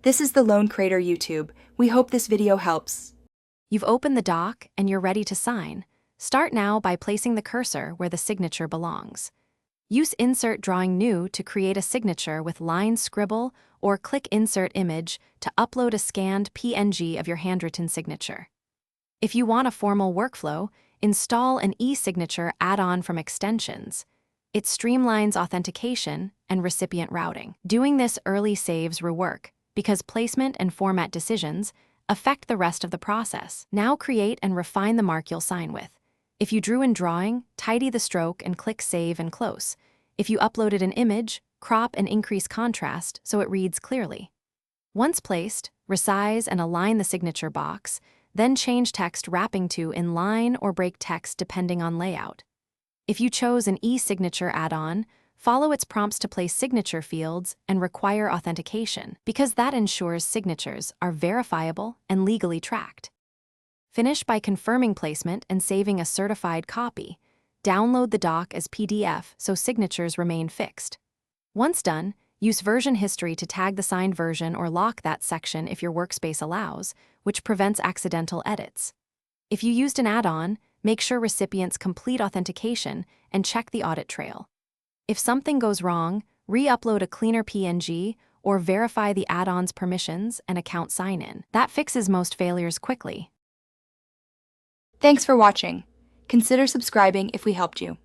This is the Lone Crater YouTube. We hope this video helps. You've opened the doc and you're ready to sign. Start now by placing the cursor where the signature belongs. Use Insert Drawing New to create a signature with line scribble, or click Insert Image to upload a scanned PNG of your handwritten signature. If you want a formal workflow, install an e-signature add-on from Extensions. It streamlines authentication and recipient routing. Doing this early saves rework, because placement and format decisions affect the rest of the process. Now create and refine the mark you'll sign with. If you drew in drawing, tidy the stroke and click Save and Close. If you uploaded an image, crop and increase contrast so it reads clearly. Once placed, resize and align the signature box, then change text wrapping to inline or break text depending on layout. If you chose an e-signature add-on, follow its prompts to place signature fields and require authentication, because that ensures signatures are verifiable and legally tracked. Finish by confirming placement and saving a certified copy. Download the doc as PDF so signatures remain fixed. Once done, use version history to tag the signed version or lock that section if your workspace allows, which prevents accidental edits. If you used an add-on, make sure recipients complete authentication and check the audit trail. If something goes wrong, re-upload a cleaner PNG or verify the add-on's permissions and account sign-in. That fixes most failures quickly. Thanks for watching. Consider subscribing if we helped you.